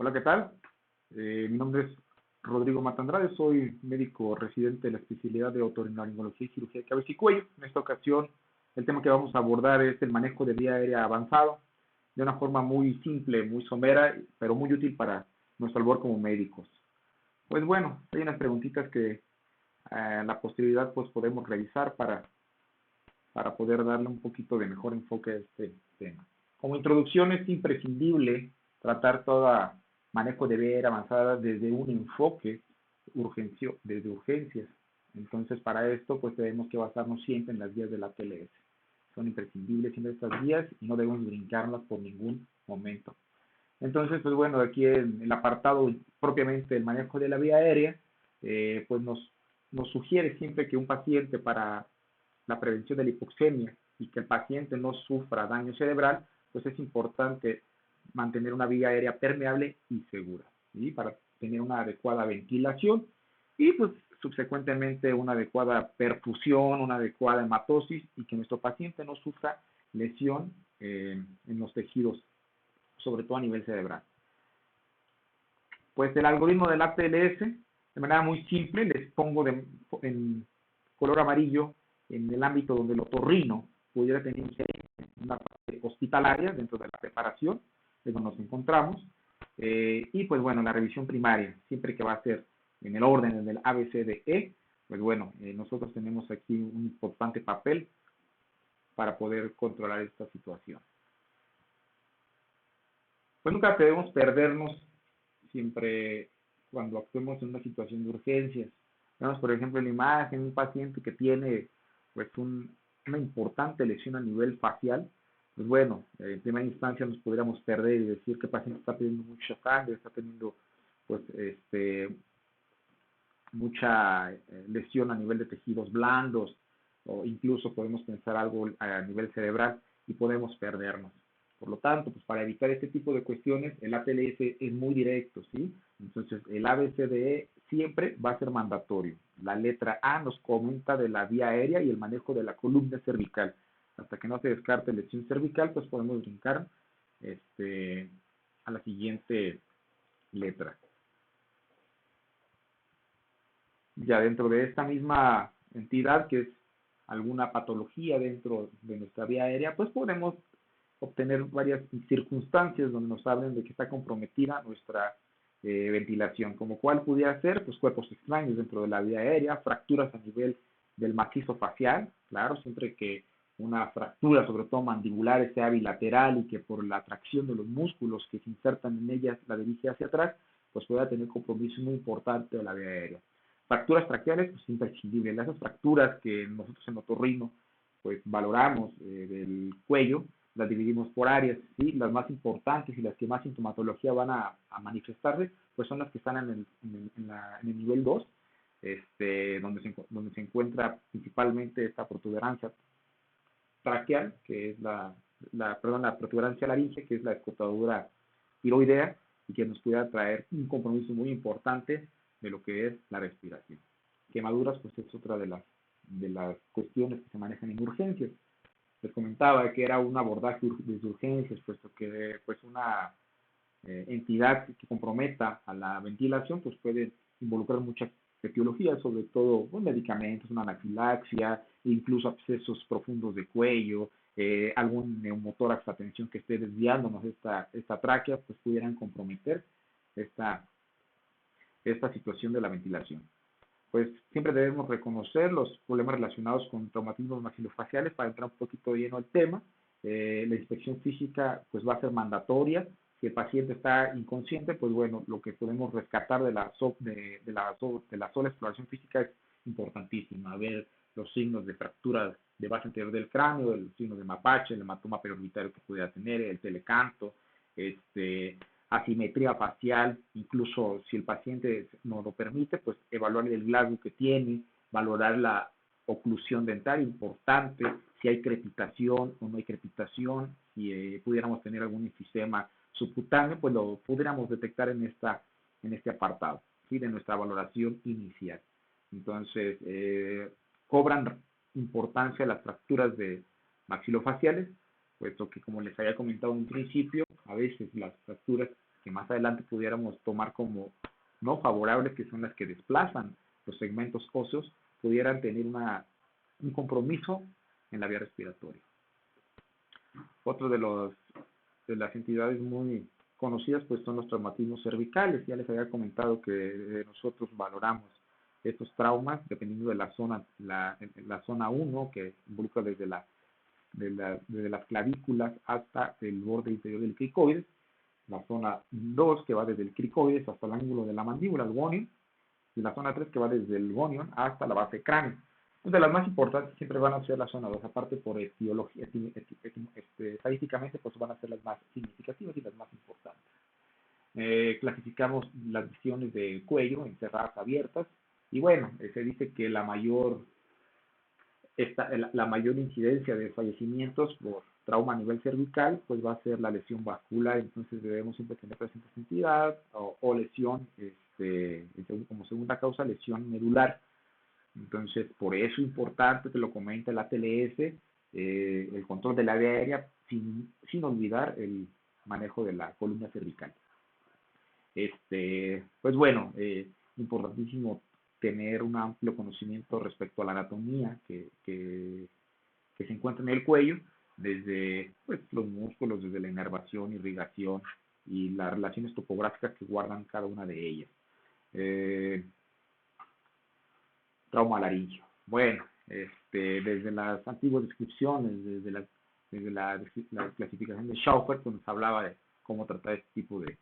Hola, ¿qué tal? Mi nombre es Rodrigo Matandrade, soy médico residente de la especialidad de otorrinolaringología y cirugía de cabeza y cuello. En esta ocasión, el tema que vamos a abordar es el manejo de vía aérea avanzado, de una forma muy simple, muy somera, pero muy útil para nuestra labor como médicos. Pues bueno, hay unas preguntitas que en la posterioridad pues podemos revisar para poder darle un poquito de mejor enfoque a este tema. Como introducción es imprescindible tratar todo manejo de vía avanzada desde un enfoque desde urgencias. Entonces, para esto, pues tenemos que basarnos siempre en las guías de la TLS. Son imprescindibles siempre estas guías y no debemos brincarlas por ningún momento. Entonces, pues bueno, aquí en el apartado propiamente del manejo de la vía aérea, pues nos sugiere siempre que un paciente para la prevención de la hipoxemia y que el paciente no sufra daño cerebral, pues es importante mantener una vía aérea permeable y segura, ¿sí? Para tener una adecuada ventilación y pues subsecuentemente una adecuada perfusión, una adecuada hematosis y que nuestro paciente no sufra lesión en los tejidos, sobre todo a nivel cerebral. Pues el algoritmo del ATLS, de manera muy simple, les pongo en color amarillo en el ámbito donde el otorrino pudiera tener una parte hospitalaria dentro de la preparación, es donde nos encontramos, y pues bueno, la revisión primaria, siempre que va a ser en el orden del ABCDE, pues bueno, nosotros tenemos aquí un importante papel para poder controlar esta situación. Pues nunca debemos perdernos siempre cuando actuemos en una situación de urgencias. Vemos, por ejemplo, en la imagen un paciente que tiene pues una importante lesión a nivel facial. Pues bueno, en primera instancia nos podríamos perder y decir que el paciente está teniendo mucha sangre, está teniendo pues mucha lesión a nivel de tejidos blandos, o incluso podemos pensar algo a nivel cerebral y podemos perdernos. Por lo tanto, pues para evitar este tipo de cuestiones, el ATLS es muy directo, ¿sí? Entonces, el ABCDE siempre va a ser mandatorio. La letra A nos comenta de la vía aérea y el manejo de la columna cervical. Hasta que no se descarte lesión cervical, pues podemos brincar a la siguiente letra. Ya dentro de esta misma entidad, que es alguna patología dentro de nuestra vía aérea, pues podemos obtener varias circunstancias donde nos hablen de que está comprometida nuestra ventilación, como cuál pudiera ser, pues cuerpos extraños dentro de la vía aérea, fracturas a nivel del macizo facial, claro, siempre que una fractura, sobre todo mandibular, sea bilateral y que por la atracción de los músculos que se insertan en ella la dirige hacia atrás, pues pueda tener compromiso muy importante de la vía aérea. Fracturas traqueales, pues imprescindible. Esas fracturas que nosotros en otorrino pues valoramos del cuello, las dividimos por áreas, ¿sí? Las más importantes y las que más sintomatología van a manifestarse, pues son las que están en el nivel 2, donde se encuentra principalmente esta protuberancia traqueal, que es la protuberancia laringe, que es la escotadura tiroidea, y que nos pueda traer un compromiso muy importante de lo que es la respiración. Quemaduras, pues es otra de las cuestiones que se manejan en urgencias. Les comentaba que era un abordaje de urgencias, puesto que pues una entidad que comprometa a la ventilación, pues puede involucrar muchas etiologías, sobre todo pues, medicamentos, una anafilaxia, incluso abscesos profundos de cuello, algún neumotórax, atención que esté desviándonos esta tráquea, pues pudieran comprometer esta situación de la ventilación. Pues siempre debemos reconocer los problemas relacionados con traumatismos maxilofaciales para entrar un poquito lleno al tema. La inspección física pues va a ser mandatoria. Si el paciente está inconsciente, pues bueno, lo que podemos rescatar de la sola exploración física es importantísima. Ver los signos de fractura de base anterior del cráneo, los signos de mapache, el hematoma periorbitario que pudiera tener, el telecanto, asimetría facial, incluso si el paciente no lo permite, pues evaluar el glabio que tiene, valorar la oclusión dental, importante, si hay crepitación o no hay crepitación, si pudiéramos tener algún enfisema subcutáneo, pues lo pudiéramos detectar en este apartado, ¿sí? De nuestra valoración inicial. Entonces, cobran importancia las fracturas de maxilofaciales, puesto que como les había comentado en un principio, a veces las fracturas que más adelante pudiéramos tomar como no favorables, que son las que desplazan los segmentos óseos, pudieran tener un compromiso en la vía respiratoria. Otro de las entidades muy conocidas pues son los traumatismos cervicales. Ya les había comentado que nosotros valoramos estos traumas dependiendo de la zona, la zona 1, que involucra desde las clavículas hasta el borde inferior del cricoides, la zona 2, que va desde el cricoides hasta el ángulo de la mandíbula, el gonion, y la zona 3, que va desde el gonion hasta la base cráneo. Entonces, las más importantes siempre van a ser la zona 2, aparte por etiología, estadísticamente, pues van a ser las más significativas y las más importantes. Clasificamos las lesiones de cuello en cerradas, abiertas, y bueno, se dice que la mayor incidencia de fallecimientos por trauma a nivel cervical, pues va a ser la lesión vascular. Entonces debemos siempre tener presente esta entidad, o lesión, como segunda causa, lesión medular. Entonces, por eso es importante, te lo comenta el ATLS, el control del área aérea, sin olvidar el manejo de la columna cervical. Pues bueno, importantísimo tener un amplio conocimiento respecto a la anatomía que se encuentra en el cuello, desde pues, los músculos, desde la inervación, irrigación y las relaciones topográficas que guardan cada una de ellas. Trauma laringio. Bueno, desde las antiguas descripciones, desde la clasificación de Schaufer, pues nos hablaba de cómo tratar este tipo de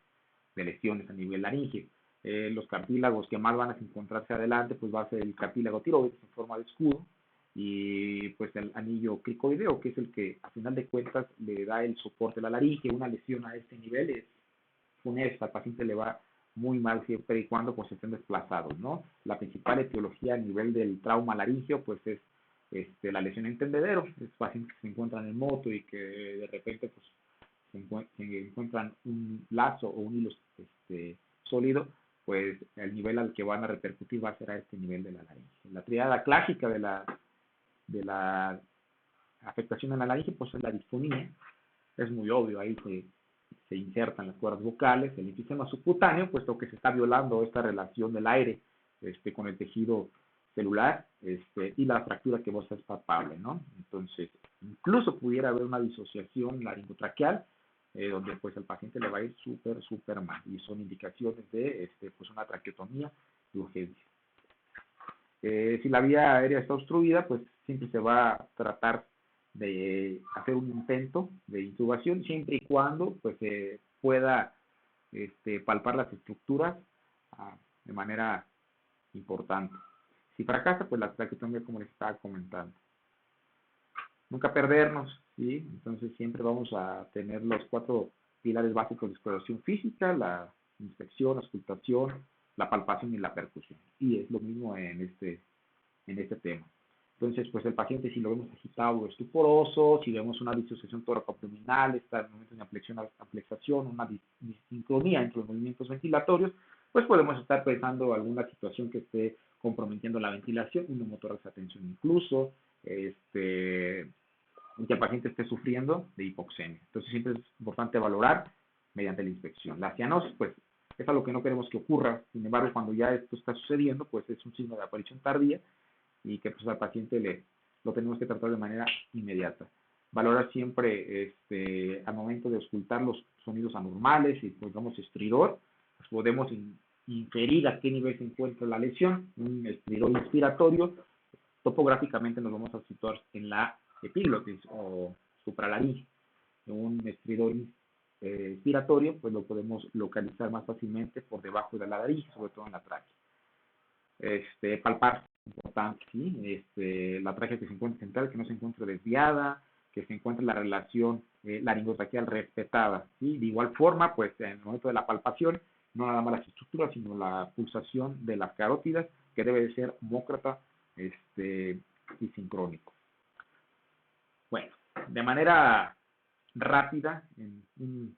lesiones a nivel laringio. Los cartílagos que más van a encontrarse adelante, pues va a ser el cartílago tiroides en forma de escudo, y pues el anillo cricoideo, que es el que a final de cuentas le da el soporte a la laringe. Una lesión a este nivel es funesta, al paciente le va muy mal siempre y cuando pues estén desplazados, ¿no? La principal etiología a nivel del trauma laringio pues es la lesión en tendedero. Es pacientes que se encuentran en moto y que de repente pues se encuentran un lazo o un hilo sólido, pues el nivel al que van a repercutir va a ser a este nivel de la laringe. La triada clásica de la afectación en la laringe pues es la disfonía. Es muy obvio, ahí se insertan las cuerdas vocales, el enfisema subcutáneo, puesto que se está violando esta relación del aire con el tejido celular, y la fractura que vos es palpable, ¿no? Entonces, incluso pudiera haber una disociación laringotraqueal, donde pues al paciente le va a ir súper mal, y son indicaciones de pues una traqueotomía de urgencia. Si la vía aérea está obstruida, pues siempre se va a tratar de hacer un intento de intubación, siempre y cuando pues se pueda palpar las estructuras de manera importante. Si fracasa, pues la traqueotomía, como les estaba comentando. Nunca perdernos, ¿sí? Entonces siempre vamos a tener los 4 pilares básicos de exploración física: la inspección, la auscultación, la palpación y la percusión. Y es lo mismo en este tema. Entonces, pues el paciente, si lo vemos agitado o estuporoso, si vemos una disociación tóraco-abdominal, está en momentos de amplexación, una disincronía entre los movimientos ventilatorios, pues podemos estar pensando alguna situación que esté comprometiendo la ventilación, un neumotórax a tensión incluso, que el paciente esté sufriendo de hipoxemia. Entonces siempre es importante valorar mediante la inspección. La cianosis, pues es algo que no queremos que ocurra. Sin embargo, cuando ya esto está sucediendo, pues es un signo de aparición tardía, y que pues al paciente lo tenemos que tratar de manera inmediata. Valorar siempre al momento de auscultar los sonidos anormales. Y pues damos estridor, pues podemos inferir a qué nivel se encuentra la lesión. Un estridor inspiratorio, topográficamente nos vamos a situar en la epiglotis o supralaringe. Un estridor inspiratorio, pues lo podemos localizar más fácilmente por debajo de la laringe, sobre todo en la tráquea. Palpar, importante, ¿sí? La tráquea que se encuentra central, que no se encuentre desviada, que se encuentre la relación laringotraqueal respetada, ¿sí? De igual forma, pues en el momento de la palpación, no nada más las estructuras, sino la pulsación de las carótidas, que debe de ser homócrata y sincrónico. Bueno, de manera rápida, en un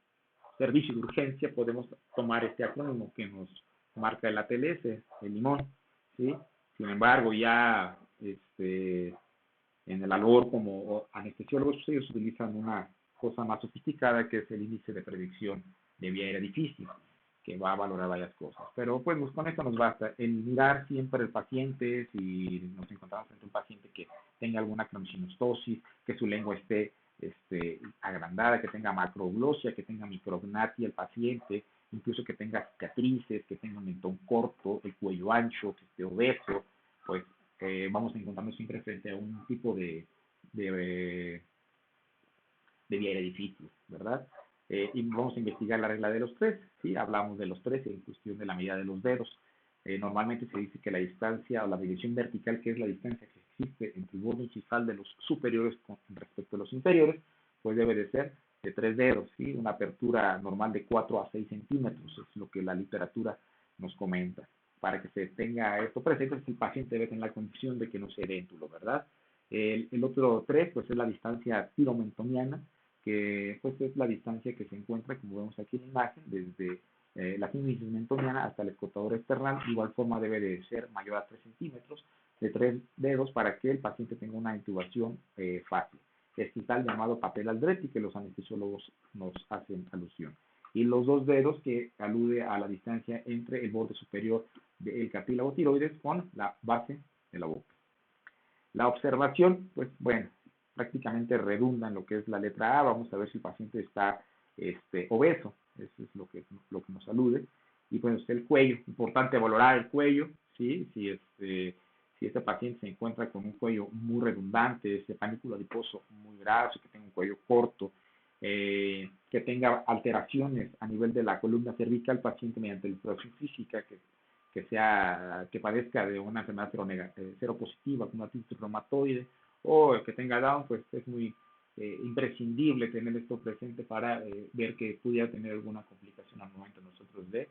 servicio de urgencia podemos tomar este acrónimo que nos marca el ATLS, el limón, ¿sí? Sin embargo, ya en el labor como anestesiólogos, ellos utilizan una cosa más sofisticada, que es el índice de predicción de vía aérea difícil, que va a valorar varias cosas. Pero pues con esto nos basta. El mirar siempre al paciente, si nos encontramos frente a un paciente que tenga alguna cronocinostosis, que su lengua esté agrandada, que tenga macroglosia, que tenga micrognatia el paciente, incluso que tenga cicatrices, que tenga un mentón corto, el cuello ancho, que esté obeso, pues vamos a encontrarnos siempre frente a un tipo de, de vía aérea difícil, ¿verdad? Y vamos a investigar la regla de los tres, ¿sí? Hablamos de los tres en cuestión de la medida de los dedos. Normalmente se dice que la distancia o la medición vertical, que es la distancia que existe entre el borde incisal de los superiores con respecto a los inferiores, pues debe de ser de 3 dedos, ¿sí? Una apertura normal de 4 a 6 centímetros, es lo que la literatura nos comenta. Para que se tenga esto presente, el paciente debe tener la condición de que no sea edéntulo, ¿verdad? El otro 3, pues es la distancia tiromentoniana, que pues es la distancia que se encuentra, como vemos aquí en la imagen, desde la sínfisis mentoniana hasta el escotador external. De igual forma debe de ser mayor a 3 centímetros, de 3 dedos, para que el paciente tenga una intubación fácil. Este es el llamado papel Aldrete, que los anestesiólogos nos hacen alusión. Y los 2 dedos, que alude a la distancia entre el borde superior del cartílago tiroides con la base de la boca. La observación, pues bueno, prácticamente redunda en lo que es la letra A. Vamos a ver si el paciente está obeso, eso es lo que nos alude. Y pues el cuello, importante valorar el cuello, ¿sí? Si este paciente se encuentra con un cuello muy redundante, ese panículo adiposo muy graso, que tenga un cuello corto, que tenga alteraciones a nivel de la columna cervical, el paciente mediante la exploración física, que padezca de una enfermedad seropositiva, como artritis reumatoide, o que tenga Down, pues es muy imprescindible tener esto presente para ver que pudiera tener alguna complicación al momento nosotros de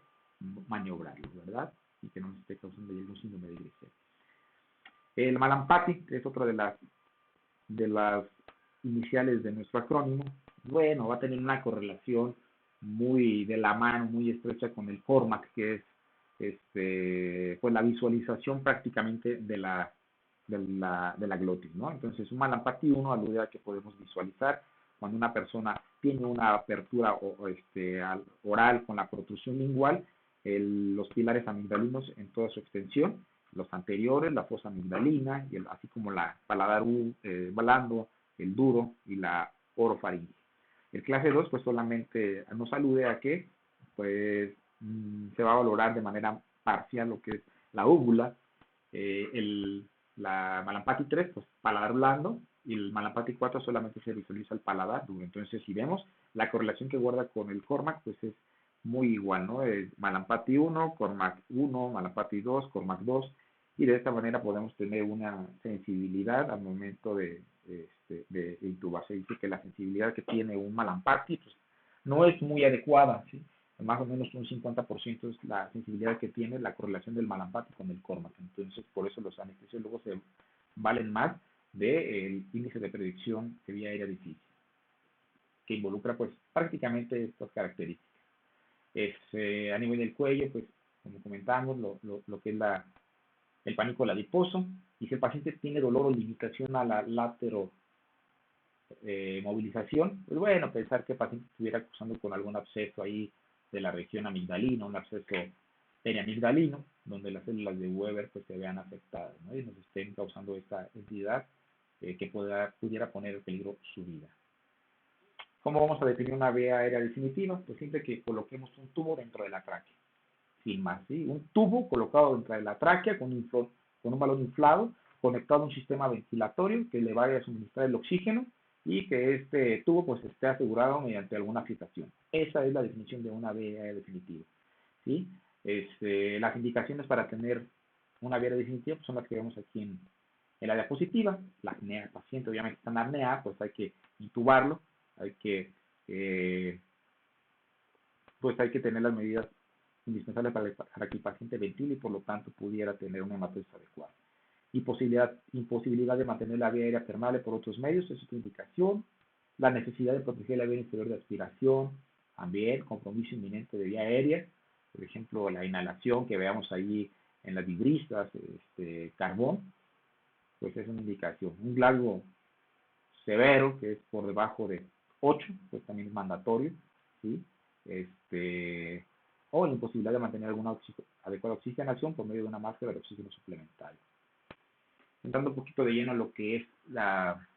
maniobrarlo, ¿verdad? Y que no nos esté causando algún síndrome de Grisel. El Malampati, que es otra de las iniciales de nuestro acrónimo, bueno, va a tener una correlación muy de la mano, muy estrecha con el CORMAC, que es pues la visualización prácticamente de la glotis, ¿no? Entonces, un Malampati 1 alude a que podemos visualizar cuando una persona tiene una apertura oral con la protrusión lingual, los pilares amigdalinos en toda su extensión, los anteriores, la fosa amigdalina, así como la paladar blando, el duro y la orofaringe. El clase 2 pues solamente nos alude a que pues se va a valorar de manera parcial lo que es la úvula, la Malampati 3 pues paladar blando, y el Malampati 4 solamente se visualiza el paladar duro. Entonces, si vemos la correlación que guarda con el CORMAC, pues es muy igual, ¿no? Malampati 1, CORMAC 1, Malampati 2, CORMAC 2, y de esta manera podemos tener una sensibilidad al momento de intubación. Dice que la sensibilidad que tiene un Malampati pues, no es muy adecuada, ¿sí? Más o menos un 50% es la sensibilidad que tiene la correlación del Malampati con el CORMAC. Entonces, por eso los anestesiólogos se valen más del índice de predicción de vía aérea difícil, que involucra pues prácticamente estas características. A nivel del cuello, pues como comentamos, lo que es el panículo adiposo, y si el paciente tiene dolor o limitación a la látero movilización, pues bueno, pensar que el paciente estuviera cursando con algún absceso ahí de la región amigdalina, un absceso periamigdalino, donde las células de Weber pues se vean afectadas, ¿no? Y nos estén causando esta entidad que pudiera poner en peligro su vida. ¿Cómo vamos a definir una vía aérea definitiva? Pues siempre que coloquemos un tubo dentro de la tráquea, sin más, ¿sí? Un tubo colocado dentro de la tráquea con un balón inflado, conectado a un sistema ventilatorio que le vaya a suministrar el oxígeno, y que este tubo pues esté asegurado mediante alguna fijación. Esa es la definición de una vía aérea definitiva, ¿sí? Las indicaciones para tener una vía aérea definitiva pues son las que vemos aquí en la diapositiva. La apnea, el paciente obviamente está en apnea, pues hay que intubarlo, pues hay que tener las medidas indispensables para que el paciente ventile y por lo tanto pudiera tener una hematosis adecuada. Imposibilidad de mantener la vía aérea permeable por otros medios, es otra indicación. La necesidad de proteger la vía inferior de aspiración, también compromiso inminente de vía aérea, por ejemplo la inhalación que veamos ahí en las vibrisas, carbón, pues es una indicación. Un Glasgow severo, que es por debajo de 8, pues también es mandatorio, ¿sí? este, o imposibilidad de mantener alguna adecuada oxigenación por medio de una máscara de oxígeno suplementario. Entrando un poquito de lleno a lo que es el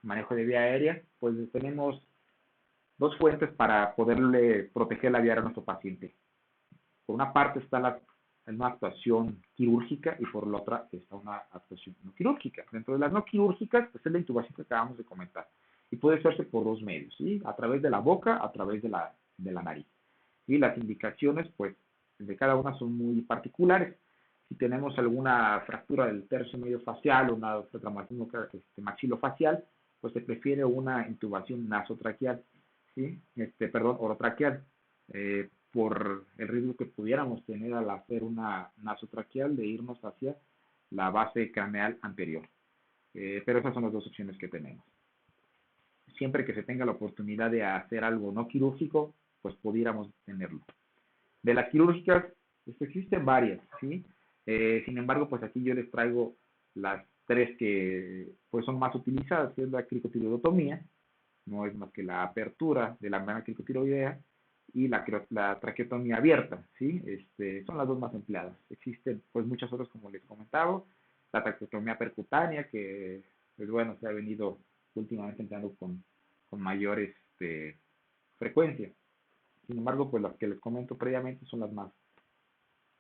manejo de vía aérea, pues tenemos dos fuentes para poderle proteger la vía aérea a nuestro paciente. Por una parte está una actuación quirúrgica y por la otra está una actuación no quirúrgica. Dentro de las no quirúrgicas, pues es la intubación que acabamos de comentar. Y puede hacerse por dos medios, ¿sí? A través de la boca, a través de la nariz. Y las indicaciones, pues, de cada una son muy particulares. Si tenemos alguna fractura del tercio medio facial o una traumatismo maxilofacial, pues se prefiere una intubación nasotraqueal, ¿sí? Orotraqueal, por el riesgo que pudiéramos tener al hacer una nasotraqueal de irnos hacia la base craneal anterior. Pero esas son las dos opciones que tenemos. Siempre que se tenga la oportunidad de hacer algo no quirúrgico, pues pudiéramos tenerlo. De las quirúrgicas, pues existen varias, ¿sí? Sin embargo, pues aquí yo les traigo las tres que pues son más utilizadas, que es la cricotiroidotomía, no es más que la apertura de la membrana cricotiroidea, y la traqueotomía abierta, ¿sí? Son las dos más empleadas. Existen pues muchas otras, como les comentaba, la traqueotomía percutánea, que pues bueno, se ha venido últimamente empleando con mayor frecuencia. Sin embargo, pues las que les comento previamente son las más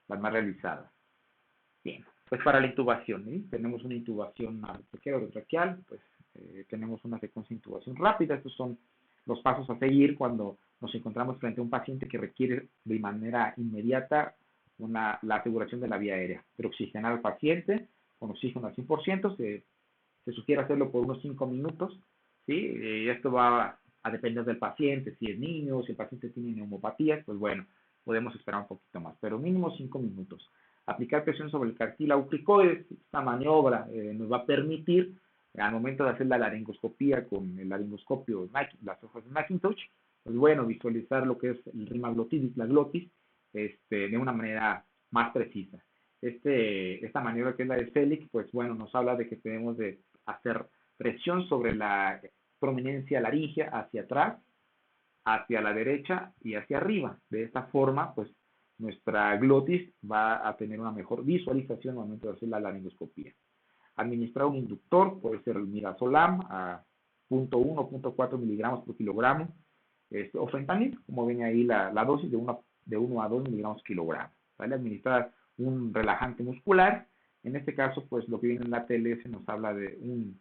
realizadas. Bien, pues para la intubación, ¿sí? Tenemos una intubación orotraqueal, pues tenemos una secuencia de intubación rápida. Estos son los pasos a seguir cuando nos encontramos frente a un paciente que requiere de manera inmediata la aseguración de la vía aérea. Pero oxigenar al paciente con oxígeno al 100%, se sugiere hacerlo por unos 5 minutos, ¿sí? Esto va a depender del paciente, si es niño, si el paciente tiene neumopatías, pues bueno, podemos esperar un poquito más, pero mínimo 5 minutos. Aplicar presión sobre el cartílago cricoides, esta maniobra nos va a permitir, al momento de hacer la laringoscopía con el laringoscopio, las hojas de Macintosh, pues bueno, visualizar lo que es el rima glotis, la glotis, de una manera más precisa. Esta maniobra que es la de Selig, pues bueno, nos habla de que tenemos de hacer presión sobre la prominencia laringea hacia atrás, hacia la derecha y hacia arriba. De esta forma, pues nuestra glotis va a tener una mejor visualización al momento de hacer la laringoscopía. Administrar un inductor, puede ser el midazolam a 0.1 o 0.4 miligramos por kilogramo, o fentanil, como ven ahí la dosis de 1 a 2 miligramos por kilogramo. ¿Vale? Administrar un relajante muscular. En este caso, pues lo que viene en la TLS nos habla de un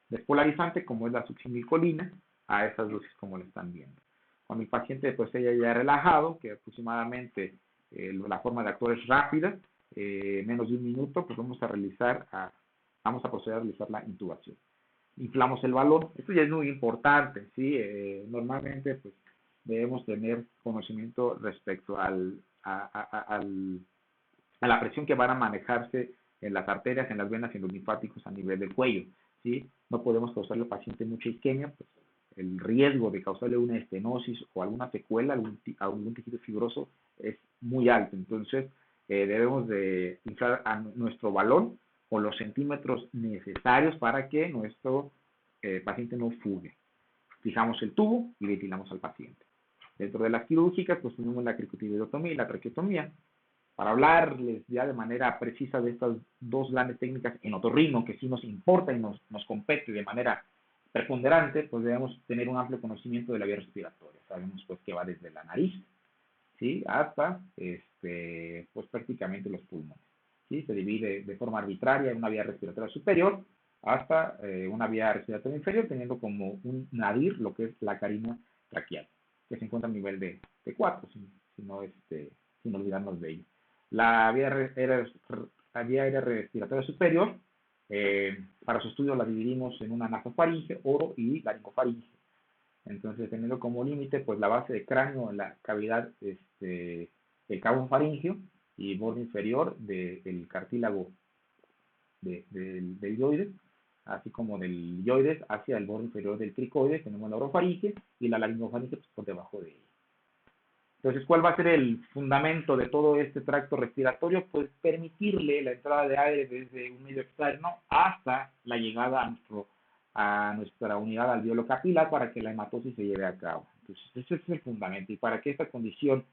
despolarizante, como es la succinilcolina, a esas dosis como lo están viendo. Cuando el paciente pues haya ya relajado, que aproximadamente la forma de actuar es rápida, menos de un minuto, pues vamos a proceder a realizar la intubación. Inflamos el balón. Esto ya es muy importante, ¿sí? Normalmente pues debemos tener conocimiento respecto a la presión que van a manejarse en las arterias, en las venas y en los linfáticos a nivel del cuello, ¿sí? No podemos causarle al paciente mucha isquemia, pues el riesgo de causarle una estenosis o alguna secuela, algún tejido fibroso es muy alto. Entonces, debemos de inflar a nuestro balón con los centímetros necesarios para que nuestro paciente no fugue. Fijamos el tubo y ventilamos al paciente. Dentro de las quirúrgicas, pues tenemos la cricotiroidotomía y la traqueotomía. Para hablarles ya de manera precisa de estas dos grandes técnicas en otorrino, que sí nos importa y nos compete de manera preponderante, pues debemos tener un amplio conocimiento de la vía respiratoria. Sabemos pues que va desde la nariz, ¿sí? Hasta pues prácticamente los pulmones, ¿sí? Se divide de forma arbitraria en una vía respiratoria superior hasta una vía respiratoria inferior, teniendo como un nadir lo que es la carina traqueal, que se encuentra a nivel de 4, sin olvidarnos de ello. La vía aérea respiratoria superior, para su estudio la dividimos en una nasofaringe, oro y laringofaringe. Entonces, teniendo como límite pues la base de cráneo en la cavidad del cabo faríngeo y borde inferior del cartílago del ioides, así como del ioides hacia el borde inferior del cricoides, tenemos la orofaringe y la laringofaringe pues, por debajo de ella. Entonces, ¿cuál va a ser el fundamento de todo este tracto respiratorio? Pues permitirle la entrada de aire desde un medio externo hasta la llegada a nuestro a nuestra unidad alveolo capilar para que la hematosis se lleve a cabo. Entonces, ese es el fundamento. Y para que esta condición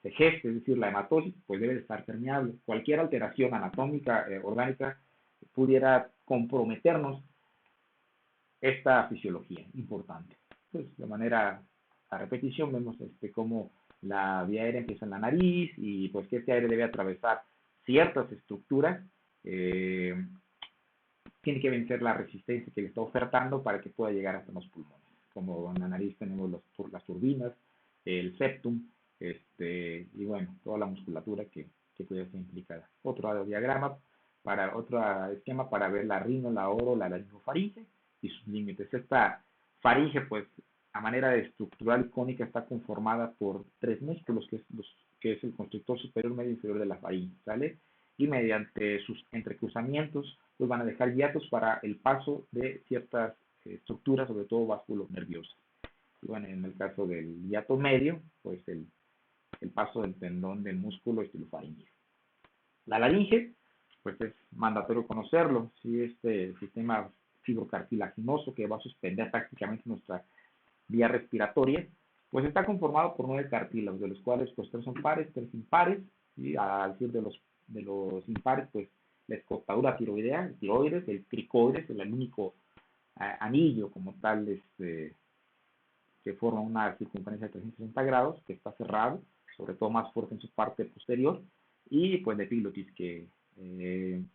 se geste, es decir, la hematosis, pues debe de estar permeable. Cualquier alteración anatómica, orgánica, pudiera comprometernos esta fisiología importante. Entonces, de manera a repetición, vemos cómo la vía aérea empieza en la nariz y pues que este aire debe atravesar ciertas estructuras, tiene que vencer la resistencia que le está ofertando para que pueda llegar hasta los pulmones. Como en la nariz tenemos las turbinas, el septum, y bueno, toda la musculatura que puede ser implicada. Otro diagrama, otro esquema para ver la rino, la oro, la laringofaringe y sus límites. Esta faringe, pues, a manera de estructural cónica, está conformada por tres músculos, que es el constrictor superior, medio e inferior de la faringe, ¿sale? Y mediante sus entrecruzamientos, pues van a dejar hiatos para el paso de ciertas estructuras, sobre todo vasculonerviosas. Y bueno, en el caso del hiato medio, pues el paso del tendón del músculo estilofaríngeo. La laringe, pues es mandatorio conocerlo, ¿sí? Este sistema fibrocartilaginoso que va a suspender prácticamente nuestra vía respiratoria, pues está conformado por 9 cartílagos, de los cuales pues 3 son pares, 3 impares, y al decir de los impares, pues la escotadura tiroidea, el tiroides, el cricoides, el único anillo como tal, que forma una circunferencia de 360 grados, que está cerrado, sobre todo más fuerte en su parte posterior, y pues la epiglotis, que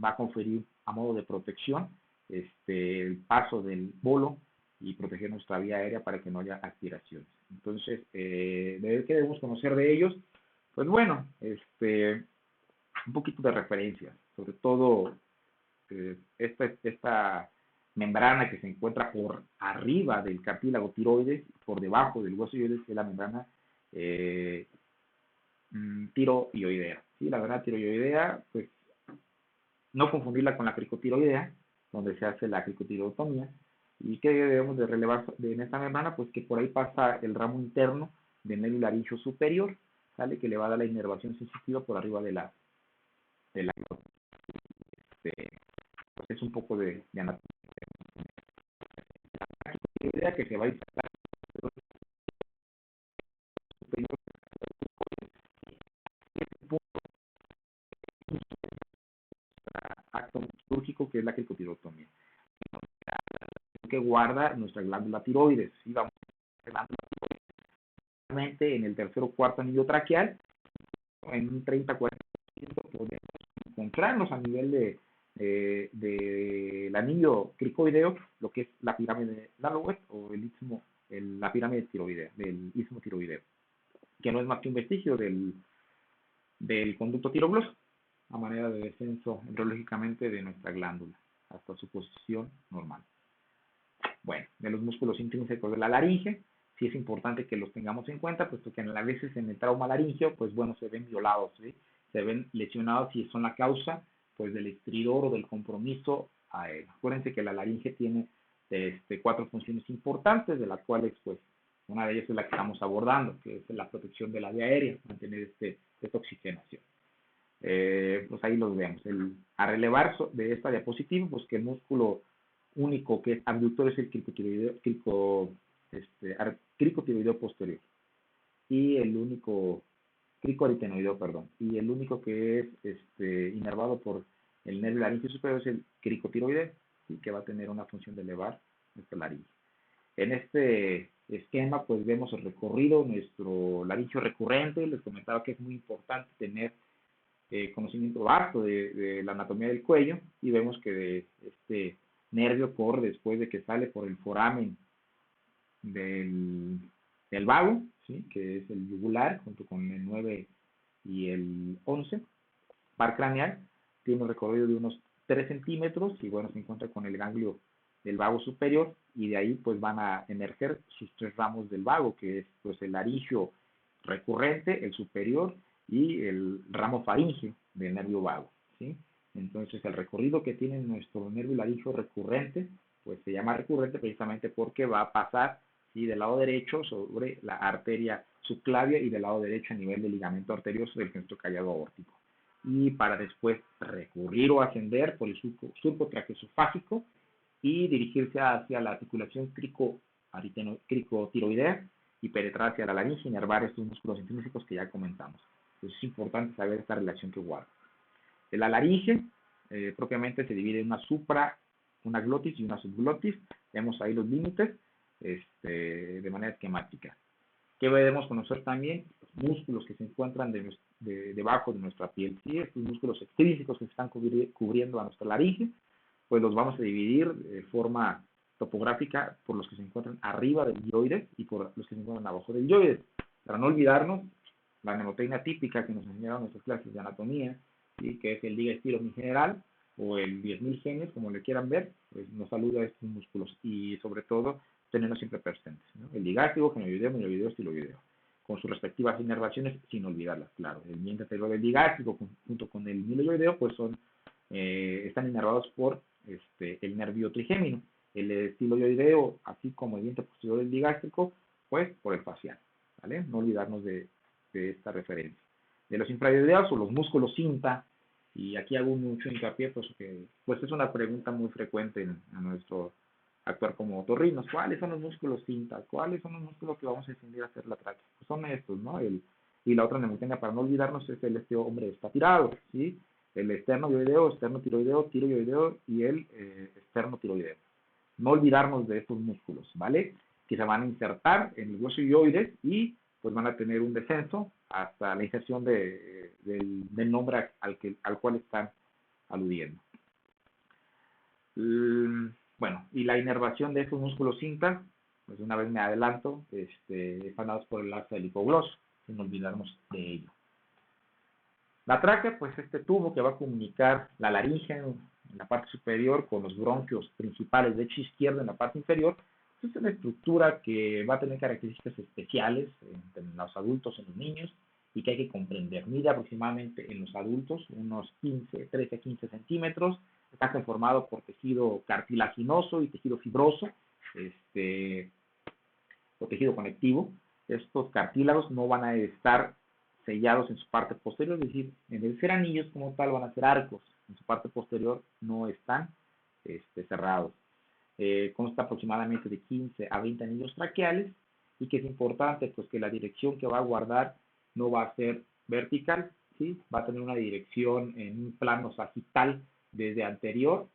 va a conferir a modo de protección el paso del bolo y proteger nuestra vía aérea para que no haya aspiraciones. Entonces, ¿qué debemos conocer de ellos? Pues bueno, un poquito de referencia, sobre todo esta membrana que se encuentra por arriba del cartílago tiroides, por debajo del hueso tiroides, que es la membrana tiroidea. ¿Sí? La membrana tiroidea, pues no confundirla con la cricotiroidea, donde se hace la cricotirotomía. ¿Y qué debemos de relevar en esta membrana? Pues que por ahí pasa el ramo interno del nervio laringio superior, ¿sale? Que le va a dar la inervación sensitiva por arriba de la pues es un poco de anatomía. La idea que se va a instalar superior acto quirúrgico, que es la cricotirotomía, que guarda nuestra glándula tiroides. ¿Sí? Vamos a la glándula tiroides en el tercer o cuarto anillo traqueal, en un 30-40% podemos encontrarnos a nivel del anillo cricoideo, lo que es la pirámide de Lalloway o la pirámide tiroidea, del istmo tiroideo, que no es más que un vestigio del conducto tirogloso, a manera de descenso embriológicamente de nuestra glándula, hasta su posición normal. Bueno, de los músculos intrínsecos de la laringe, sí es importante que los tengamos en cuenta, puesto que a veces en el trauma laringeo, pues bueno, se ven violados, ¿sí? Se ven lesionados y son la causa, pues, del estridor o del compromiso aéreo. Acuérdense que la laringe tiene 4 funciones importantes, de las cuales, pues, una de ellas es la que estamos abordando, que es la protección de la vía aérea, mantener esta oxigenación. Pues ahí los vemos. A relevar de esta diapositiva, pues que el músculo único que es abductor es el cricotiroideo posterior, y el único cricoaritenoideo, perdón, y el único que es inervado por el nervio laringio superior es el cricotiroideo, ¿sí? Que va a tener una función de elevar nuestra laringe. En este esquema, pues vemos el recorrido, nuestro laringio recurrente. Les comentaba que es muy importante tener conocimiento vasto de la anatomía del cuello, y vemos que este nervio corre después de que sale por el foramen del vago, ¿sí? Que es el yugular, junto con el 9 y el 11, par craneal, tiene un recorrido de unos 3 centímetros, y bueno, se encuentra con el ganglio del vago superior, y de ahí pues van a emerger sus 3 ramos del vago, que es pues el laringio recurrente, el superior, y el ramo faríngeo del nervio vago, ¿sí? Entonces el recorrido que tiene nuestro nervio laringio recurrente, pues se llama recurrente precisamente porque va a pasar, ¿sí? Del lado derecho sobre la arteria subclavia, y del lado derecho a nivel del ligamento arterioso del nuestro callado aórtico, y para después recurrir o ascender por el surco traqueosofágico y dirigirse hacia la articulación cricotiroidea y penetrar hacia la laringe y inervar estos músculos intrínsecos que ya comentamos. Entonces es importante saber esta relación que guarda. La laringe propiamente se divide en una una glotis y una subglotis. Vemos ahí los límites de manera esquemática. ¿Qué debemos conocer también? Los músculos que se encuentran debajo de nuestra piel. ¿Sí? Estos músculos extrínsecos que están cubriendo a nuestra laringe, pues los vamos a dividir de forma topográfica por los que se encuentran arriba del hyoides y por los que se encuentran abajo del hyoides. Para no olvidarnos, la mnemotécnica típica que nos enseñaron en nuestras clases de anatomía, ¿sí? Que es el digastrocnemius general o el 10.000 genes, como le quieran ver, pues nos saluda a estos músculos y sobre todo tenerlos siempre presentes, ¿no? El digástrico, genioideo, milioideo, estiloideo, con sus respectivas inervaciones sin olvidarlas, claro. El miembro anterior del digástrico junto con el milioideo pues están inervados por el nervio trigémino. El estiloideo, así como el diente posterior del digástrico, pues por el facial, ¿vale? No olvidarnos de esta referencia. De los infraioideos o los músculos cinta, y aquí hago mucho hincapié, pues es una pregunta muy frecuente en nuestro actuar como otorrinos. ¿Cuáles son los músculos cinta? ¿Cuáles son los músculos que vamos a extender a hacer la tráquea? Pues son estos, ¿no? Y la otra mnemotécnica, para no olvidarnos, es el hombre está tirado, ¿sí? El esternoioideo, esternotiroideo, tiroideo y el esternotiroideo. No olvidarnos de estos músculos, ¿vale? Que se van a insertar en el hueso hyoides y pues van a tener un descenso hasta la inserción del nombre al cual están aludiendo. Bueno, y la inervación de estos músculos cinta, pues una vez me adelanto, están dados por el asa del hipogloso, sin olvidarnos de ello. La tráquea, pues este tubo que va a comunicar la laringe en la parte superior con los bronquios principales de hecho izquierdo en la parte inferior, es una estructura que va a tener características especiales en los adultos y en los niños y que hay que comprender. Mide aproximadamente en los adultos unos 13 a 15 centímetros, está conformado por tejido cartilaginoso y tejido fibroso, o tejido conectivo. Estos cartílagos no van a estar sellados en su parte posterior, es decir, en vez de ser anillos como tal van a ser arcos, en su parte posterior no están cerrados. Consta aproximadamente de 15 a 20 anillos traqueales y que es importante pues que la dirección que va a guardar no va a ser vertical, ¿sí? Va a tener una dirección en un plano sagital desde anterior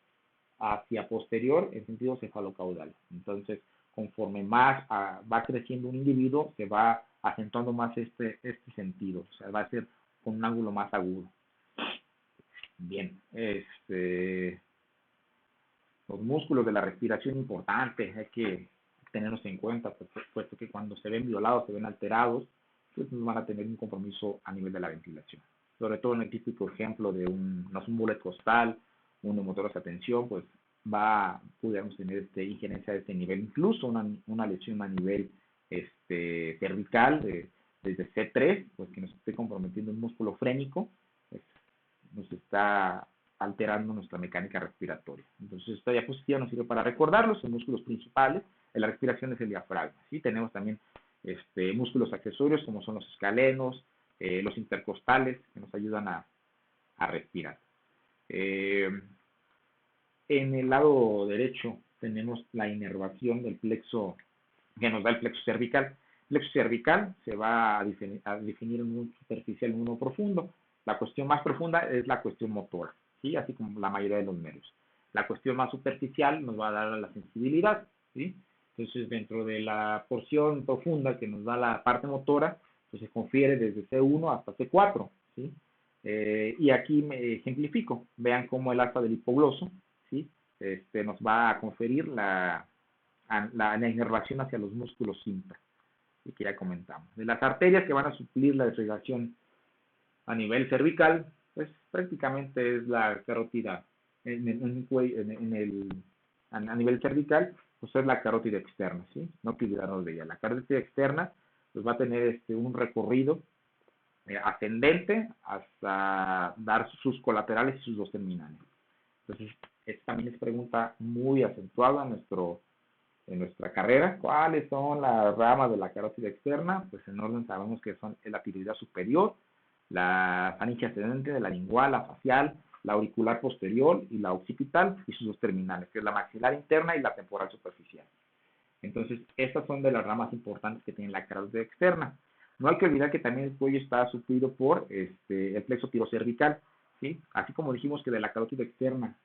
hacia posterior en sentido cefalocaudal. Entonces, conforme más va creciendo un individuo, se va acentuando más este sentido, o sea, va a ser con un ángulo más agudo. Bien, los músculos de la respiración importante, hay que tenerlos en cuenta, puesto que cuando se ven violados, se ven alterados, pues van a tener un compromiso a nivel de la ventilación. Sobre todo en el típico ejemplo de un bullet costal, un neumotórax a tensión, pues pudiéramos tener injerencia de este nivel, incluso una lesión a nivel cervical desde C3, pues que nos esté comprometiendo un músculo frénico, pues, nos está alterando nuestra mecánica respiratoria. Entonces esta diapositiva nos sirve para recordarlos, los músculos principales de la respiración es el diafragma, ¿sí? Tenemos también músculos accesorios como son los escalenos, los intercostales que nos ayudan a respirar. En el lado derecho tenemos la inervación del plexo que nos da el plexo cervical. El plexo cervical se va a definir en uno superficial y en uno profundo. La cuestión más profunda es la cuestión motora, ¿sí? Así como la mayoría de los nervios. La cuestión más superficial nos va a dar la sensibilidad, ¿sí? Entonces, dentro de la porción profunda que nos da la parte motora, pues se confiere desde C1 hasta C4, ¿sí? Y aquí me ejemplifico. Vean cómo el asa del hipogloso, ¿sí? Nos va a conferir la inervación hacia los músculos cinta, que ya comentamos. De las arterias que van a suplir la irrigación a nivel cervical, pues prácticamente es la carótida a nivel cervical, pues es la carótida externa, ¿sí? No hay que olvidarnos de ella. La carótida externa pues va a tener un recorrido ascendente hasta dar sus colaterales y sus dos terminales. Entonces, esta también es pregunta muy acentuada en nuestra carrera. ¿Cuáles son las ramas de la carótida externa? Pues en orden sabemos que son la tiroidea superior, la faringe ascendente de la lingual, la facial, la auricular posterior y la occipital y sus dos terminales, que es la maxilar interna y la temporal superficial. Entonces, estas son de las ramas importantes que tiene la carótida externa. No hay que olvidar que también el cuello está suplido por el plexo tirocervical, ¿sí? Así como dijimos que de la carótida externa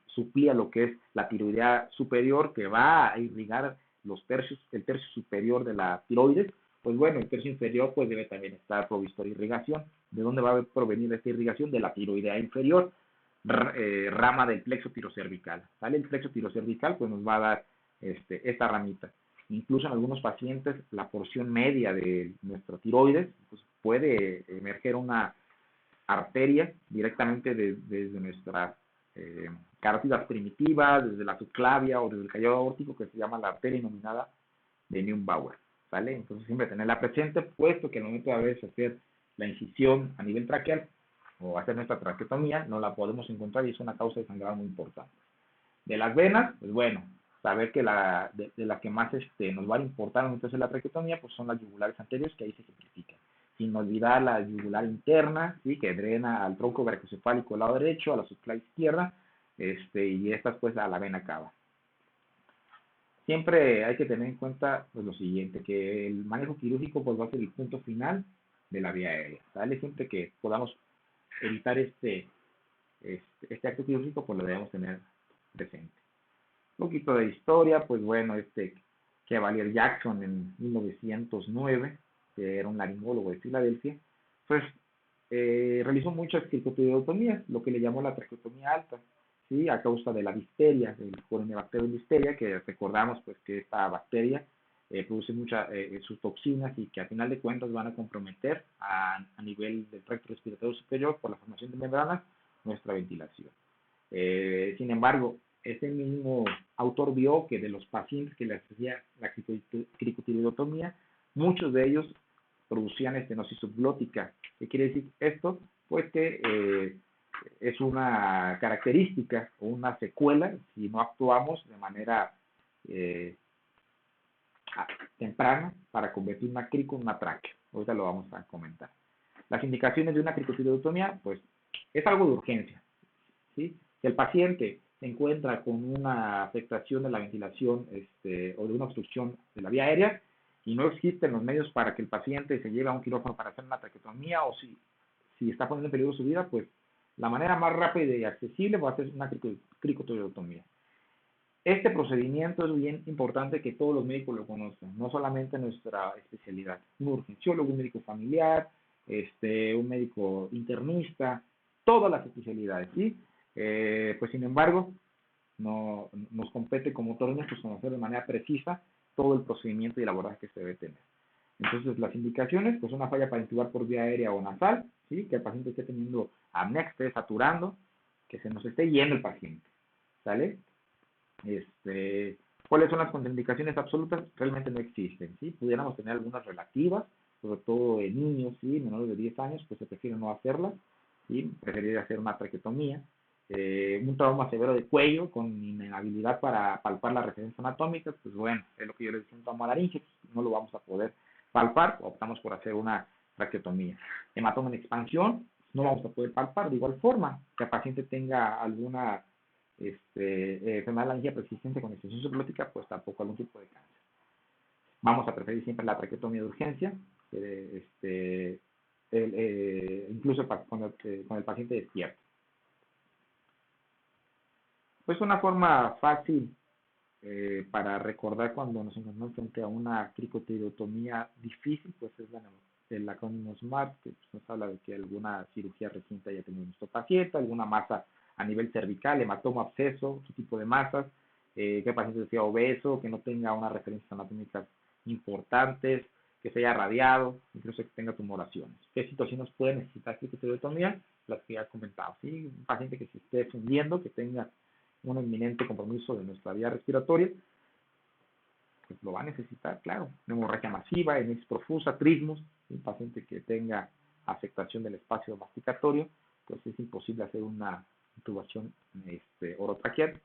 suplía lo que es la tiroidea superior, que va a irrigar el tercio superior de la tiroides, pues bueno, el tercio inferior pues debe también estar provisto de irrigación. ¿De dónde va a provenir esta irrigación? De la tiroidea inferior, rama del plexo tirocervical, ¿vale? El plexo tirocervical pues nos va a dar esta ramita. Incluso en algunos pacientes la porción media de nuestra tiroides pues, puede emerger una arteria directamente desde nuestras carótidas primitivas, desde la subclavia o desde el callado aórtico, que se llama la arteria denominada de Neubauer, ¿vale? Entonces siempre tenerla presente, puesto que al momento de a veces hacer la incisión a nivel traqueal o hacer nuestra traqueotomía, no la podemos encontrar y es una causa de sangrado muy importante. De las venas, pues bueno, saber que de las que más nos va a importar entonces la traqueotomía, pues son las yugulares anteriores, que ahí se simplifican. Sin olvidar la yugular interna, ¿sí? Que drena al tronco brachiocefálico al lado derecho, a la subclavia izquierda, y estas pues a la vena cava. Siempre hay que tener en cuenta pues, lo siguiente, que el manejo quirúrgico pues, va a ser el punto final de la vía aérea, ¿vale? Siempre que podamos evitar este acto quirúrgico, pues lo debemos tener presente. Un poquito de historia, pues bueno, Chevalier Jackson en 1909, que era un laringólogo de Filadelfia, pues realizó muchas cricotideotomías, lo que le llamó la traqueotomía alta, ¿sí? A causa de la difteria, del Corynebacterium listeria, que recordamos pues que esta bacteria produce muchas sus toxinas y que a final de cuentas van a comprometer a nivel del tracto respiratorio superior por la formación de membranas nuestra ventilación. Sin embargo, ese mismo autor vio que de los pacientes que le hacía la cricotireotomía, muchos de ellos producían estenosis subglótica. ¿Qué quiere decir esto? Pues que es una característica o una secuela si no actuamos de manera temprana para convertir una crico en una tráquea. Ahorita lo vamos a comentar. Las indicaciones de una cricotireotomía, pues es algo de urgencia, ¿sí? Si el paciente se encuentra con una afectación de la ventilación o de una obstrucción de la vía aérea y no existen los medios para que el paciente se lleve a un quirófano para hacer una traqueotomía o si está poniendo en peligro su vida, pues la manera más rápida y accesible va a ser una cricotireotomía. Este procedimiento es bien importante que todos los médicos lo conozcan, no solamente nuestra especialidad, un urgenciólogo, un médico familiar, un médico internista, todas las especialidades, ¿sí? Pues sin embargo, no, nos compete como torneos pues, conocer de manera precisa todo el procedimiento y el abordaje que se debe tener. Entonces, las indicaciones, pues una falla para intubar por vía aérea o nasal, ¿sí? Que el paciente esté teniendo apnea, que esté saturando, que se nos esté yendo el paciente, ¿sale? ¿Cuáles son las contraindicaciones absolutas? Realmente no existen, ¿sí? Pudiéramos tener algunas relativas, sobre todo en niños, ¿sí? Menores de 10 años, pues se prefiere no hacerlas, ¿sí? Preferiría hacer una traqueotomía. Un trauma severo de cuello con inhabilidad para palpar la referencia anatómica, pues bueno, es lo que yo les decía, un trauma laringe, pues no lo vamos a poder palpar, optamos por hacer una traqueotomía. Hematoma en expansión, no vamos a poder palpar de igual forma, que el paciente tenga alguna enfermedad de la laringe persistente con extensión subglótica, pues tampoco algún tipo de cáncer. Vamos a preferir siempre la traqueotomía de urgencia, incluso con el paciente despierto. Pues una forma fácil para recordar cuando nos encontramos frente a una cricotireotomía difícil, pues es el acrónimo SMART, que pues, nos habla de que alguna cirugía reciente haya tenido nuestro paciente, alguna masa a nivel cervical, hematoma, absceso, otro tipo de masas, que el paciente sea obeso, que no tenga unas referencias anatómicas importantes, que se haya radiado, incluso que tenga tumoraciones. ¿Qué situaciones puede necesitar cricotireotomía? Las que ya he comentado, ¿sí? Un paciente que se esté fundiendo, que tenga un inminente compromiso de nuestra vía respiratoria, pues lo va a necesitar, claro. Una hemorragia masiva, emesis profusa, trismos, un paciente que tenga afectación del espacio masticatorio, pues es imposible hacer una intubación orotraqueal.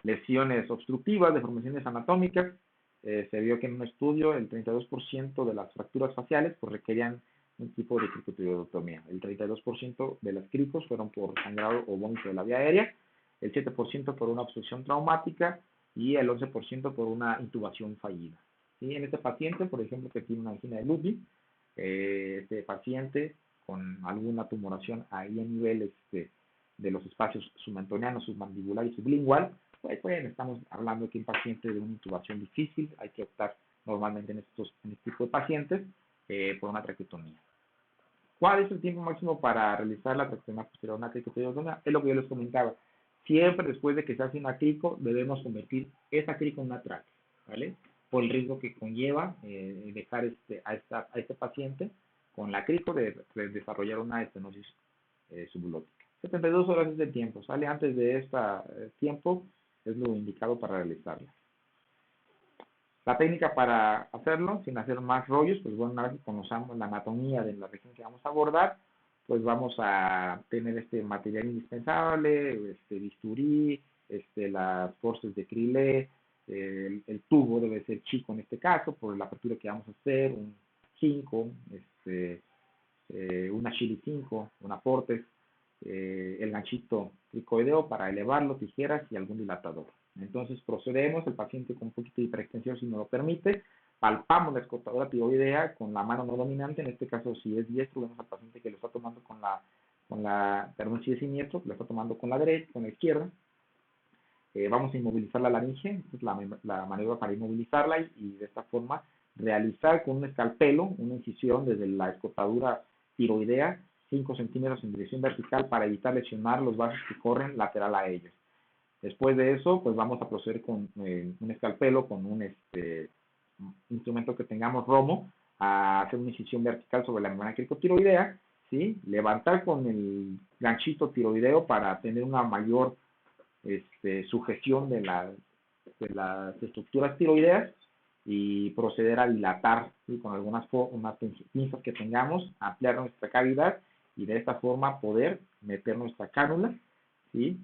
Lesiones obstructivas, deformaciones anatómicas, se vio que en un estudio el 32% de las fracturas faciales pues requerían un tipo de cricotiroidectomía. El 32% de las cricos fueron por sangrado o vómito de la vía aérea, el 7% por una obstrucción traumática y el 11% por una intubación fallida. ¿Sí? En este paciente, por ejemplo, que tiene una angina de Ludwig, este paciente con alguna tumoración ahí a nivel de los espacios submentonianos, submandibular y sublingual, pues estamos hablando que un paciente de una intubación difícil, hay que optar normalmente en este tipo de pacientes por una traqueotomía. ¿Cuál es el tiempo máximo para realizar la traqueotomía posterior a una cricotiroidectomía? Es lo que yo les comentaba. Siempre después de que se hace una crico, debemos convertir esa crico en una tráquea, ¿vale? Por el riesgo que conlleva dejar a este paciente con la crico de desarrollar una estenosis subglótica. 72 horas es el tiempo, ¿sale? Antes de este tiempo es lo indicado para realizarla. La técnica para hacerlo, sin hacer más rollos, pues bueno, una vez que conozcamos la anatomía de la región que vamos a abordar, pues vamos a tener este material indispensable, bisturí, las forces de Crillet, el tubo debe ser chico en este caso, por la apertura que vamos a hacer, un 5, una Chili 5, un aporte, el ganchito cricoideo para elevarlo, tijeras y algún dilatador. Entonces procedemos, el paciente con un poquito de hiperextensión si nos lo permite, palpamos la escotadura tiroidea con la mano no dominante, en este caso si es diestro, vemos al paciente que lo está tomando perdón, si es siniestro, lo está tomando con la derecha, con la izquierda. Vamos a inmovilizar la laringe, esta es la maniobra para inmovilizarla y de esta forma realizar con un escalpelo una incisión desde la escotadura tiroidea 5 centímetros en dirección vertical para evitar lesionar los vasos que corren lateral a ellos. Después de eso, pues vamos a proceder con un escalpelo, con un instrumento que tengamos romo, a hacer una incisión vertical sobre la membrana cricotiroidea, ¿sí? Levantar con el ganchito tiroideo para tener una mayor sujeción de las estructuras tiroideas y proceder a dilatar, ¿sí? Con unas pinzas que tengamos, ampliar nuestra cavidad y de esta forma poder meter nuestra cánula, ¿sí?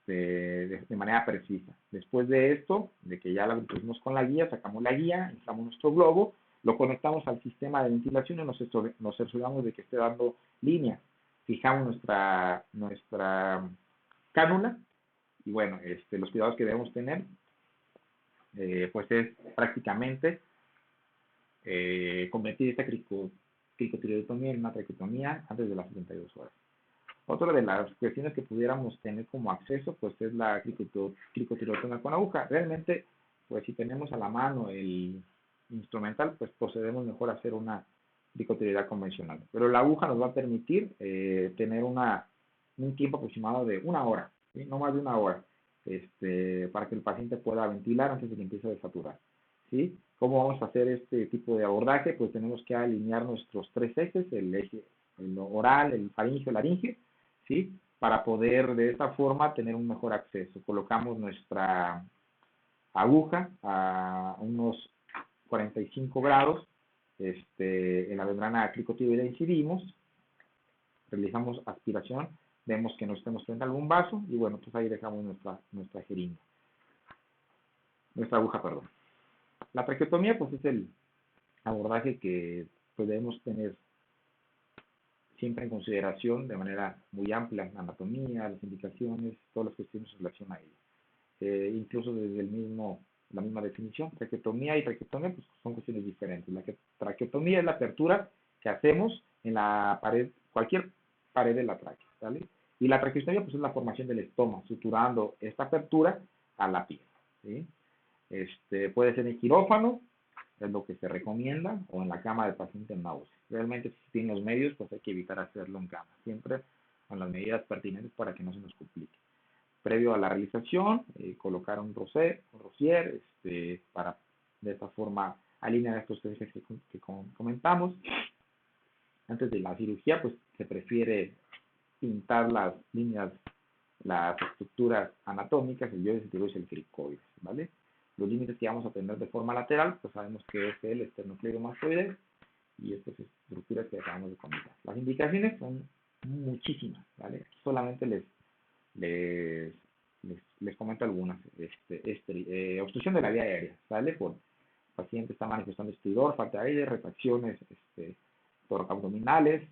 De manera precisa. Después de esto, de que ya la pusimos con la guía, sacamos la guía, instalamos nuestro globo, lo conectamos al sistema de ventilación y nos aseguramos de que esté dando línea. Fijamos nuestra cánula y bueno, los cuidados que debemos tener, pues es prácticamente convertir esta cricotiroidectomía en una traqueotomía antes de las 72 horas. Otra de las cuestiones que pudiéramos tener como acceso, pues es la cricotiroidectomía con aguja. Realmente, pues si tenemos a la mano el instrumental, pues procedemos mejor a hacer una cricotiroidea convencional. Pero la aguja nos va a permitir tener un tiempo aproximado de 1 hora, ¿sí? No más de 1 hora, para que el paciente pueda ventilar antes de que empiece a desaturar, ¿sí? ¿Cómo vamos a hacer este tipo de abordaje? Pues tenemos que alinear nuestros 3 ejes, el eje oral, el faríngeo, el laringio, ¿sí? Para poder de esta forma tener un mejor acceso. Colocamos nuestra aguja a unos 45 grados, en la membrana cricotiroidea incidimos, realizamos aspiración, vemos que no estemos frente a algún vaso y bueno, pues ahí dejamos nuestra jeringa, nuestra aguja, perdón. La traqueotomía pues es el abordaje que pues, debemos tener siempre en consideración de manera muy amplia, la anatomía, las indicaciones, todas las cuestiones en relación a ella. Incluso desde la misma definición, traqueotomía y traqueotomía pues, son cuestiones diferentes. La traqueotomía es la apertura que hacemos en la pared, cualquier pared de la tráquea, ¿vale? Y la traqueotomía pues, es la formación del estoma, suturando esta apertura a la piel, ¿sí? Puede ser en quirófano, es lo que se recomienda, o en la cama del paciente en náusea. Realmente, si tienen los medios, pues hay que evitar hacerlo en cama, siempre con las medidas pertinentes para que no se nos complique. Previo a la realización, colocar un rocier, para de esta forma alinear estos 3 ejes que comentamos. Antes de la cirugía, pues se prefiere pintar las líneas, las estructuras anatómicas, el yoides, el tiroides y el cricoides, ¿vale? Los límites que vamos a tener de forma lateral, pues sabemos que es el esternocleidomastoides y estas estructuras que acabamos de comentar. Las indicaciones son muchísimas, ¿vale? Aquí solamente les comento algunas. Obstrucción de la vía aérea, ¿vale? Por paciente está manifestando estridor, falta de aire, retracciones toracabdominales,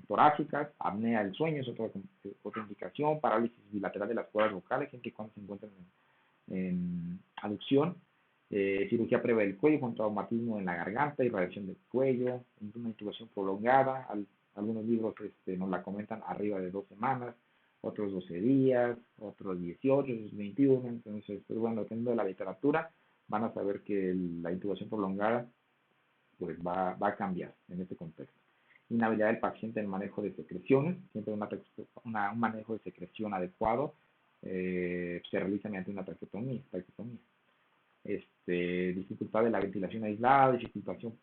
torácicas, apnea del sueño es otra indicación, parálisis bilateral de las cuerdas vocales, siempre y cuando se encuentren en aducción, cirugía previa del cuello con traumatismo en la garganta, irradiación del cuello, una intubación prolongada, algunos libros nos la comentan arriba de 2 semanas, otros 12 días, otros 18, otros 21, entonces, pues bueno, dependiendo de la literatura, van a saber que la intubación prolongada pues va a cambiar en este contexto. Inhabilidad del paciente en el manejo de secreciones, siempre un manejo de secreción adecuado se realiza mediante una traqueotomía. Dificultad de la ventilación aislada,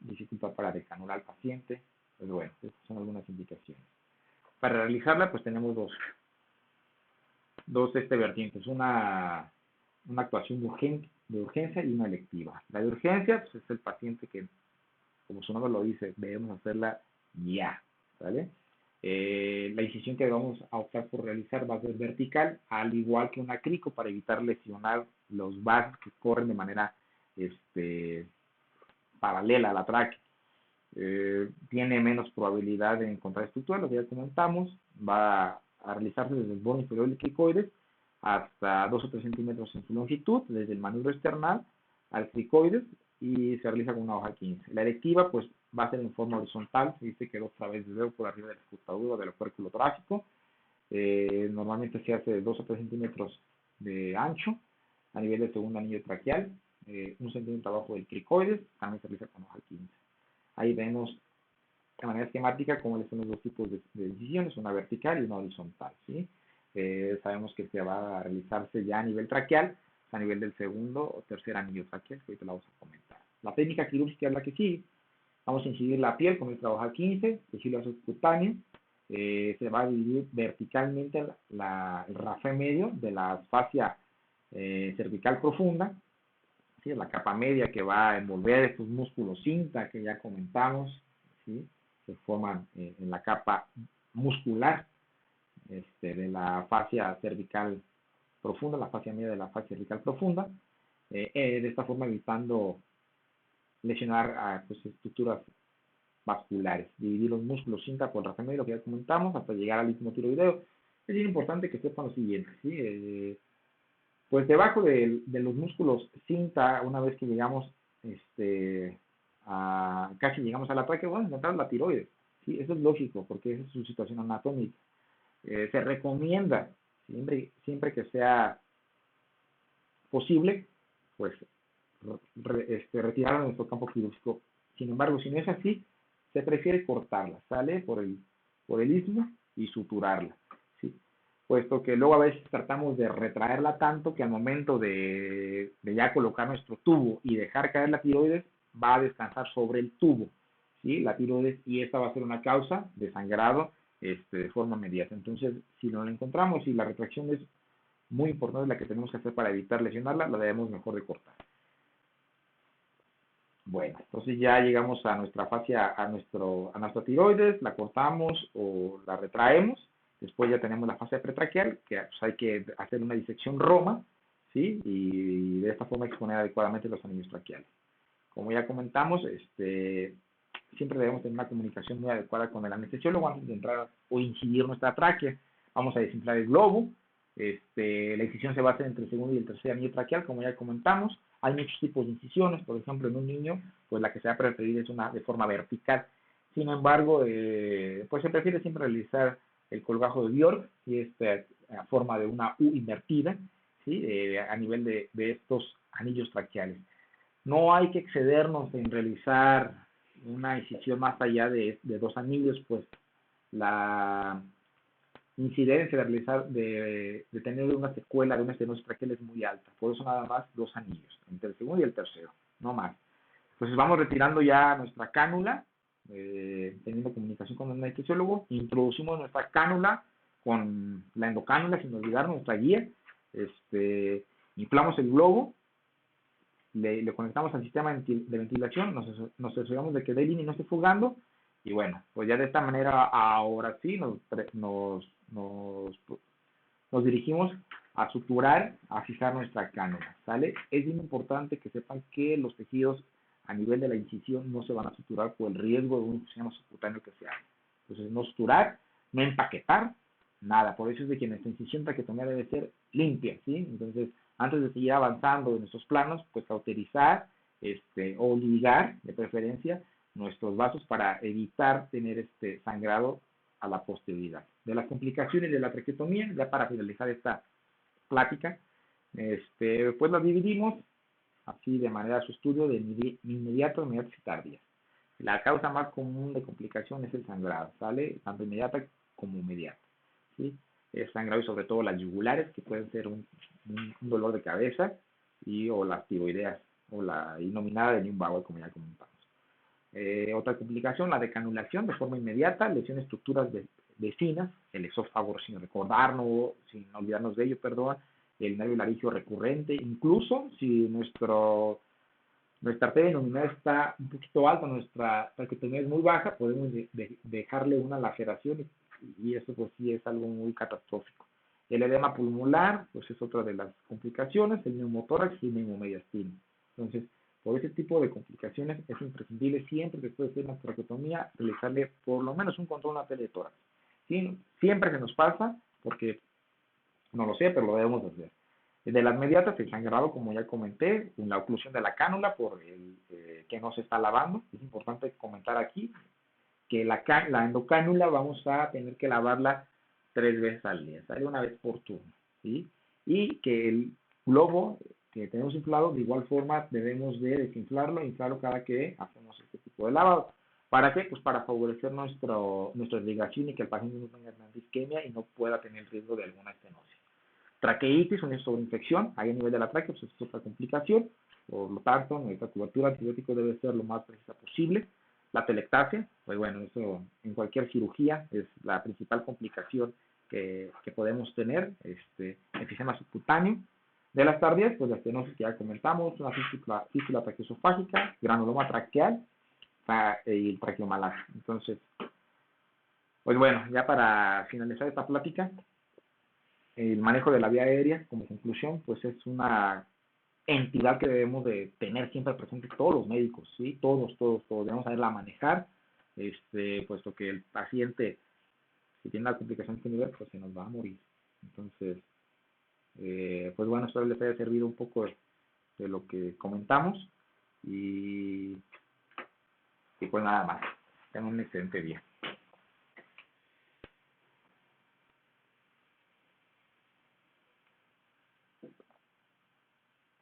dificultad para decanular al paciente, pues bueno, estas son algunas indicaciones. Para realizarla, pues tenemos dos vertientes, una actuación de urgencia y una electiva. La de urgencia, pues es el paciente que, como su nombre lo dice, debemos hacerla ya, ¿vale? La incisión que vamos a optar por realizar va a ser vertical, al igual que una crico, para evitar lesionar los vasos que corren de manera paralela a la tráquea. Tiene menos probabilidad de encontrar estructura, lo que ya comentamos, va a realizarse desde el borde inferior del cricoides hasta 2 o 3 centímetros en su longitud, desde el manubrio external al cricoides, y se realiza con una hoja 15. La electiva, pues, va a ser en forma horizontal, se dice que 2 través de dedo por arriba de la escutadura del cuérculo torácico. Normalmente se hace de 2 o 3 centímetros de ancho a nivel del segundo anillo traqueal, 1 centímetro abajo del cricoides, también se realiza con hoja 15. Ahí vemos de manera esquemática cómo son los dos tipos de incisiones, una vertical y una horizontal, ¿sí? Sabemos que se va a realizarse ya a nivel traqueal, a nivel del segundo o tercer anillo traqueal, que ahorita la vamos a comentar. La técnica quirúrgica es la que sigue. Vamos a incidir la piel con nuestra hoja 15, tejido subcutáneo. Se va a dividir verticalmente el rafe medio de la fascia cervical profunda, ¿sí? La capa media que va a envolver estos músculos cinta que ya comentamos, ¿sí? Se forman en la capa muscular de la fascia cervical profunda, la fascia media de la fascia cervical profunda, de esta forma evitando lesionar a pues, estructuras vasculares, dividir los músculos cinta por rafe medio, lo que ya comentamos, hasta llegar al istmo tiroideo. Es bien importante que sepan lo siguiente, ¿sí? Pues debajo de los músculos cinta, una vez que llegamos casi llegamos a la tráquea, vamos a encontrar la tiroides, ¿sí? Eso es lógico, porque esa es su situación anatómica. Se recomienda, siempre que sea posible, pues retirarla de nuestro campo quirúrgico. Sin embargo, si no es así, se prefiere cortarla, ¿sale? Por el istmo y suturarla, ¿sí? Puesto que luego a veces tratamos de retraerla tanto que al momento de ya colocar nuestro tubo y dejar caer la tiroides, va a descansar sobre el tubo, ¿sí? La tiroides, y esta va a ser una causa de sangrado de forma inmediata. Entonces, si no la encontramos y la retracción es muy importante, la que tenemos que hacer para evitar lesionarla, la debemos mejor de cortar. Bueno, entonces ya llegamos a nuestra fascia, a nuestra tiroides, la cortamos o la retraemos. Después ya tenemos la fascia pretraqueal, que pues, hay que hacer una disección roma, ¿sí? Y de esta forma exponer adecuadamente los anillos traqueales. Como ya comentamos, siempre debemos tener una comunicación muy adecuada con el anestesiólogo antes de entrar o incidir nuestra tráquea. Vamos a desinflar el globo. La incisión se va a hacer entre el segundo y el tercer anillo traqueal, como ya comentamos. Hay muchos tipos de incisiones, por ejemplo, en un niño, pues la que se va a preferir es una de forma vertical. Sin embargo, pues se prefiere siempre realizar el colgajo de Bjork, y a forma de una U invertida, ¿sí? A nivel de estos anillos traqueales. No hay que excedernos en realizar una incisión más allá de 2 anillos, pues la incidencia de tener una secuela de una estenosis traqueal es muy alta. Por eso nada más 2 anillos, entre el segundo y el tercero, no más. Entonces vamos retirando ya nuestra cánula, teniendo comunicación con el anestesiólogo, introducimos nuestra cánula con la endocánula, sin olvidar nuestra guía, inflamos el globo, le conectamos al sistema de ventilación, nos aseguramos de que Daily no esté fugando, y bueno, pues ya de esta manera ahora sí nos dirigimos a suturar, a fijar nuestra cánula, ¿sale? Es bien importante que sepan que los tejidos a nivel de la incisión no se van a suturar por el riesgo de un efisema subcutáneo que se haga. Entonces, no suturar, no empaquetar, nada. Por eso es de que nuestra incisión traqueotomía debe ser limpia, ¿sí? Entonces, antes de seguir avanzando en nuestros planos, pues cauterizar o ligar, de preferencia, nuestros vasos para evitar tener sangrado a la posterioridad. De las complicaciones de la traqueotomía, ya para finalizar esta plática, pues las dividimos así de manera su estudio de inmediato, inmediatas y tardías. La causa más común de complicación es el sangrado, ¿sale? Tanto inmediata como inmediata, ¿sí? El sangrado y sobre todo las yugulares, que pueden ser un dolor de cabeza, o las tiroideas, o la inominada de Neubauer, como ya comentamos. Otra complicación, la decanulación de forma inmediata, lesión de estructuras vecinas, el esófago, sin recordarnos, sin olvidarnos de ello, perdón, el nervio laringio recurrente, incluso si nuestra arteria nominal está un poquito alta, nuestra traqueotomía es muy baja, podemos dejarle una laceración y eso pues sí es algo muy catastrófico. El edema pulmonar, pues es otra de las complicaciones, el neumotórax y neumomediastina. Entonces, por ese tipo de complicaciones es imprescindible siempre después de hacer una traqueotomía realizarle por lo menos un control natal de tórax. ¿Sí? Siempre se nos pasa, porque no lo sé, pero lo debemos hacer. De las mediatas, el sangrado, como ya comenté, la oclusión de la cánula por el que no se está lavando. Es importante comentar aquí que la endocánula vamos a tener que lavarla 3 veces al día, ¿sale? Una vez por turno, ¿sí? Y que el globo que tenemos inflado, de igual forma debemos de desinflarlo e inflarlo cada que hacemos este tipo de lavado. ¿Para qué? Pues para favorecer nuestra irrigación y que el paciente no tenga isquemia y no pueda tener riesgo de alguna estenosis. Traqueitis, una sobreinfección, ahí a nivel de la tráquea, pues es otra complicación. Por lo tanto, nuestra cobertura antibiótica debe ser lo más precisa posible. La telectasia, pues bueno, eso en cualquier cirugía es la principal complicación que podemos tener, enfisema subcutáneo. De las tardías, pues la estenosis que ya comentamos, una fístula traqueosofágica, granuloma traqueal y el traqueomalacia. Entonces, pues bueno, ya para finalizar esta plática, el manejo de la vía aérea, como conclusión, pues es una entidad que debemos de tener siempre presente todos los médicos, ¿sí? Todos, debemos saberla manejar, puesto que el paciente, si tiene la complicación de este nivel, pues se nos va a morir. Entonces, pues bueno, espero les haya servido un poco de lo que comentamos y pues nada más. Tengan un excelente día.